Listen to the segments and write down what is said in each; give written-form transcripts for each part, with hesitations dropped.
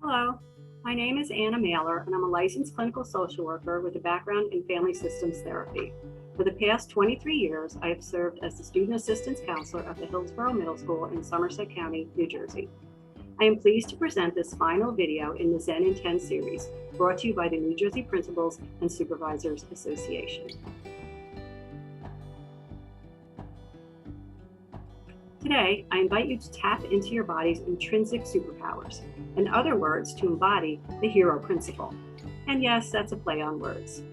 Hello, my name is Anna Mahler, and I'm a licensed clinical social worker with a background in family systems therapy. For the past 23 years, I have served as the student assistance counselor at the Hillsborough Middle School in Somerset County, New Jersey. I am pleased to present this final video in the Zen in 10 series, brought to you by the New Jersey Principals and Supervisors Association. Today, I invite you to tap into your body's intrinsic superpowers. In other words, to embody the hero principle. And yes, that's a play on words.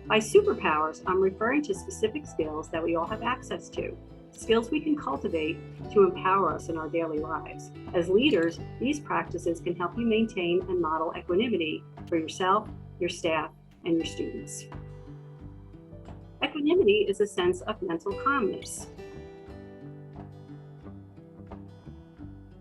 By superpowers, I'm referring to specific skills that we all have access to, skills we can cultivate to empower us in our daily lives. As leaders, these practices can help you maintain and model equanimity for yourself, your staff, and your students. Equanimity is a sense of mental calmness.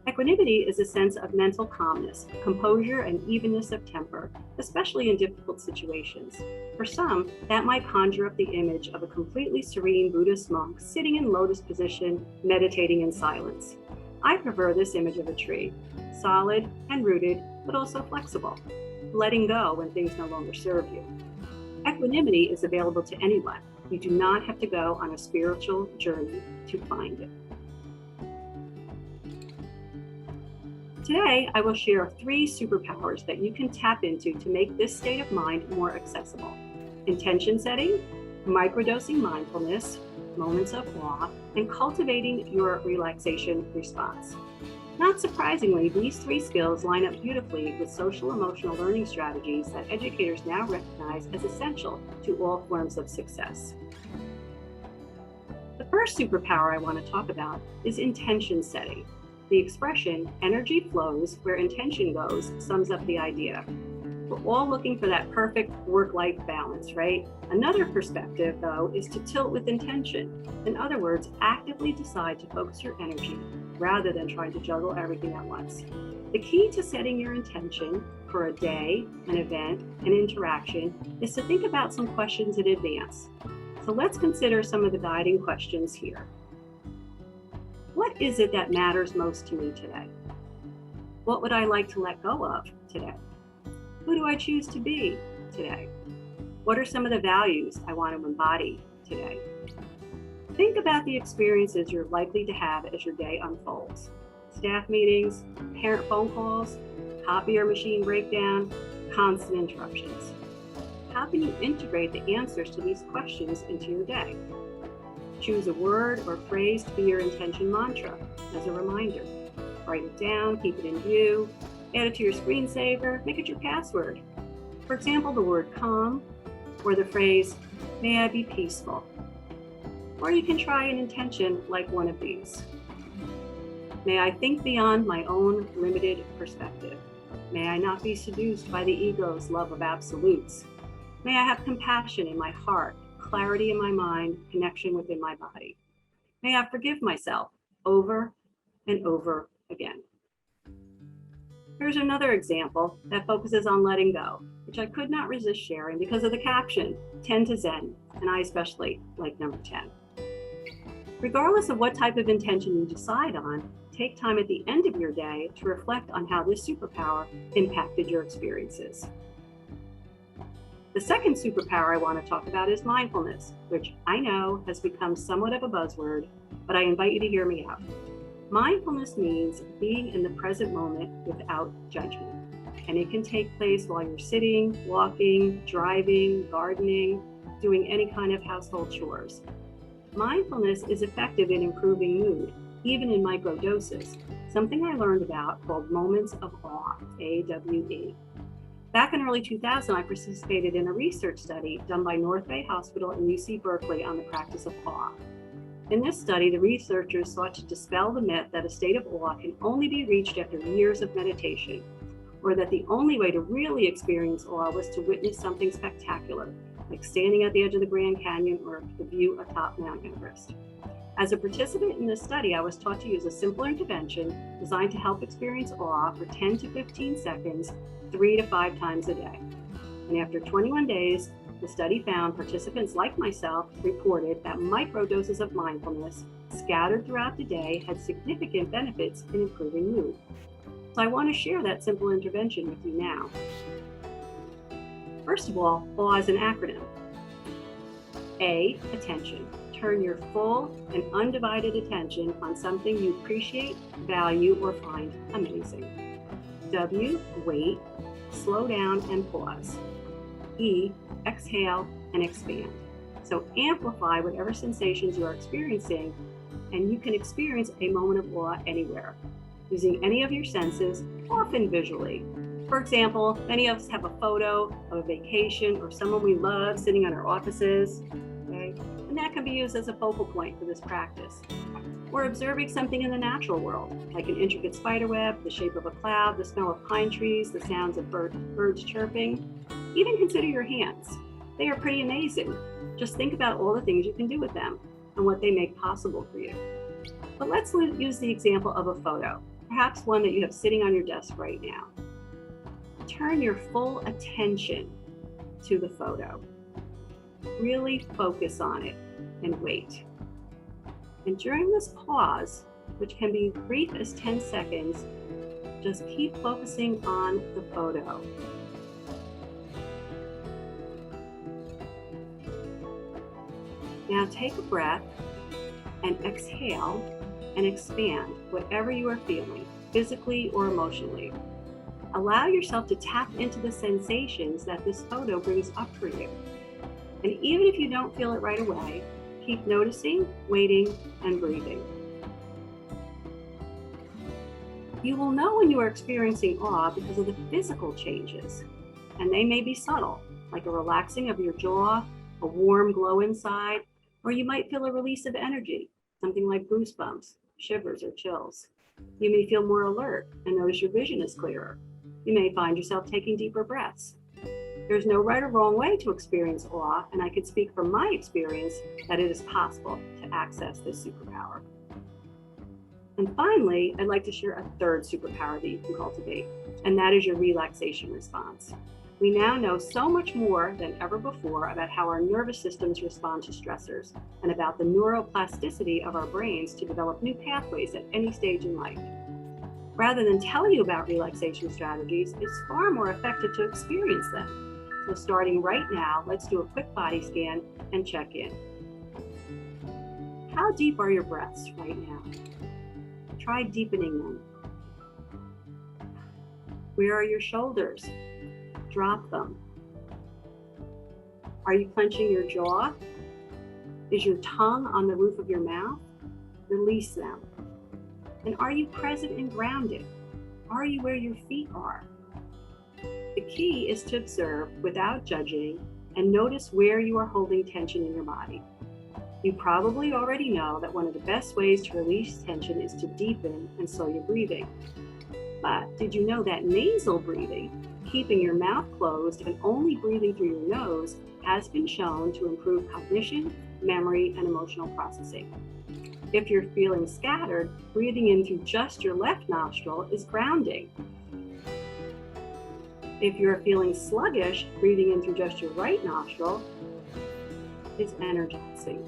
Equanimity is a sense of mental calmness, composure, and evenness of temper, especially in difficult situations. For some, that might conjure up the image of a completely serene Buddhist monk sitting in lotus position, meditating in silence. I prefer this image of a tree, solid and rooted, but also flexible, letting go when things no longer serve you. Equanimity is available to anyone. You do not have to go on a spiritual journey to find it. Today, I will share 3 superpowers that you can tap into to make this state of mind more accessible. Intention setting, microdosing mindfulness, moments of awe, and cultivating your relaxation response. Not surprisingly, these 3 skills line up beautifully with social emotional learning strategies that educators now recognize as essential to all forms of success. The first superpower I want to talk about is intention setting. The expression, energy flows where intention goes, sums up the idea. We're all looking for that perfect work-life balance, right? Another perspective, though, is to tilt with intention. In other words, actively decide to focus your energy rather than trying to juggle everything at once. The key to setting your intention for a day, an event, an interaction is to think about some questions in advance. So let's consider some of the guiding questions here. What is it that matters most to me today? What would I like to let go of today? Who do I choose to be today? What are some of the values I want to embody today? Think about the experiences you're likely to have as your day unfolds. Staff meetings, parent phone calls, copier machine breakdown, constant interruptions. How can you integrate the answers to these questions into your day? Choose a word or phrase to be your intention mantra as a reminder. Write it down, keep it in view, add it to your screensaver, make it your password. For example, the word calm or the phrase, may I be peaceful. Or you can try an intention like one of these. May I think beyond my own limited perspective. May I not be seduced by the ego's love of absolutes. May I have compassion in my heart, clarity in my mind, connection within my body. May I forgive myself over and over again. Here's another example that focuses on letting go, which I could not resist sharing because of the caption, 10 to Zen, and I especially like number 10. Regardless of what type of intention you decide on, take time at the end of your day to reflect on how this superpower impacted your experiences. The second superpower I want to talk about is mindfulness, which I know has become somewhat of a buzzword, but I invite you to hear me out. Mindfulness means being in the present moment without judgment, and it can take place while you're sitting, walking, driving, gardening, doing any kind of household chores. Mindfulness is effective in improving mood, even in micro doses, something I learned about called moments of awe, AWE. Back in early 2000, I participated in a research study done by North Bay Hospital and UC Berkeley on the practice of awe. In this study, the researchers sought to dispel the myth that a state of awe can only be reached after years of meditation, or that the only way to really experience awe was to witness something spectacular, like standing at the edge of the Grand Canyon or the view atop Mount Everest. As a participant in this study, I was taught to use a simple intervention designed to help experience awe for 10 to 15 seconds, 3 to 5 times a day. And after 21 days, the study found participants like myself reported that microdoses of mindfulness scattered throughout the day had significant benefits in improving mood. So I want to share that simple intervention with you now. First of all, AWE is an acronym. A, attention. Turn your full and undivided attention on something you appreciate, value, or find amazing. W, wait, slow down and pause. E, exhale and expand. So amplify whatever sensations you are experiencing, and you can experience a moment of awe anywhere, using any of your senses, often visually. For example, many of us have a photo of a vacation or someone we love sitting in our offices, okay? And that can be used as a focal point for this practice. Or observing something in the natural world, like an intricate spider web, the shape of a cloud, the smell of pine trees, the sounds of birds chirping. Even consider your hands. They are pretty amazing. Just think about all the things you can do with them and what they make possible for you. But let's use the example of a photo, perhaps one that you have sitting on your desk right now. Turn your full attention to the photo. Really focus on it and wait. And during this pause, which can be brief as 10 seconds, just keep focusing on the photo. Now take a breath and exhale and expand whatever you are feeling, physically or emotionally. Allow yourself to tap into the sensations that this photo brings up for you. And even if you don't feel it right away, keep noticing, waiting, and breathing. You will know when you are experiencing awe because of the physical changes, and they may be subtle, like a relaxing of your jaw, a warm glow inside, or you might feel a release of energy, something like goosebumps, shivers, or chills. You may feel more alert and notice your vision is clearer. You may find yourself taking deeper breaths. There's no right or wrong way to experience awe, and I can speak from my experience that it is possible to access this superpower. And finally, I'd like to share a third superpower that you can cultivate, and that is your relaxation response. We now know so much more than ever before about how our nervous systems respond to stressors and about the neuroplasticity of our brains to develop new pathways at any stage in life. Rather than tell you about relaxation strategies, it's far more effective to experience them. So starting right now, let's do a quick body scan and check in. How deep are your breaths right now? Try deepening them. Where are your shoulders? Drop them. Are you clenching your jaw? Is your tongue on the roof of your mouth? Release them. And are you present and grounded? Are you where your feet are? The key is to observe without judging and notice where you are holding tension in your body. You probably already know that one of the best ways to release tension is to deepen and slow your breathing. But did you know that nasal breathing, keeping your mouth closed and only breathing through your nose, has been shown to improve cognition, memory, and emotional processing? If you're feeling scattered, breathing in through just your left nostril is grounding. If you're feeling sluggish, breathing in through just your right nostril is energizing.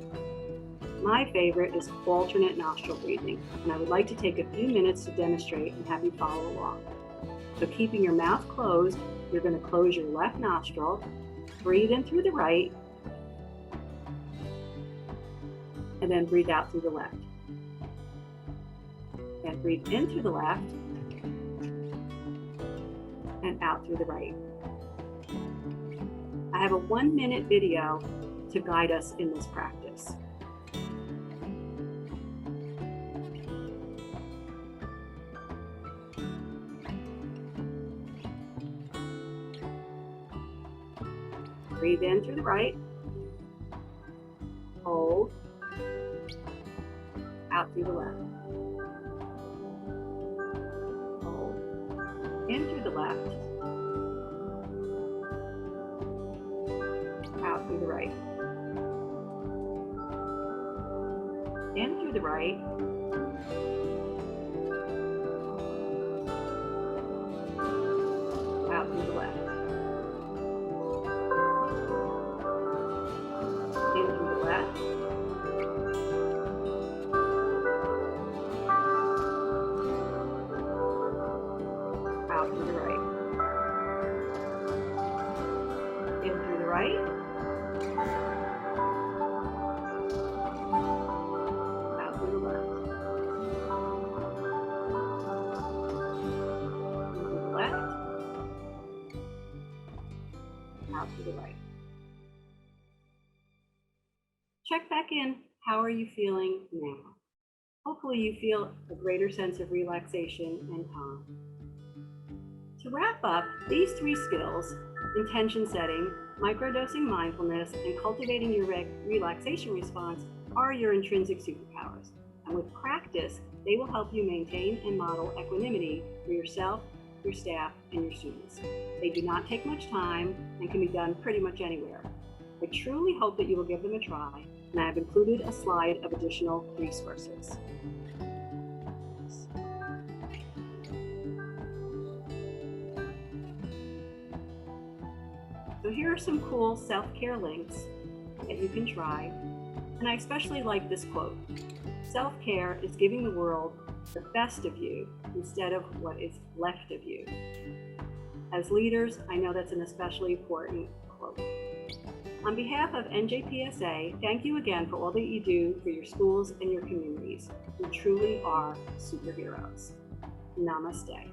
My favorite is alternate nostril breathing, and I would like to take a few minutes to demonstrate and have you follow along. So keeping your mouth closed, you're going to close your left nostril, breathe in through the right, and then breathe out through the left. And breathe in through the left, and out through the right. I have a 1-minute video to guide us in this practice. Breathe in through the right, hold, out through the left, hold, in through the left, out through the right, in through the right, out through the left, in through the left, to the right. Check back in. How are you feeling now? Hopefully you feel a greater sense of relaxation and calm. To wrap up, these 3 skills, intention setting, microdosing mindfulness, and cultivating your relaxation response, are your intrinsic superpowers. And with practice, they will help you maintain and model equanimity for yourself, your staff, and your students. They do not take much time and can be done pretty much anywhere. I truly hope that you will give them a try, and I have included a slide of additional resources. So here are some cool self-care links that you can try, and I especially like this quote. Self-care is giving the world the best of you instead of what is left of you. As leaders, I know that's an especially important quote. On behalf of NJPSA, thank you again for all that you do for your schools and your communities. You truly are superheroes. Namaste.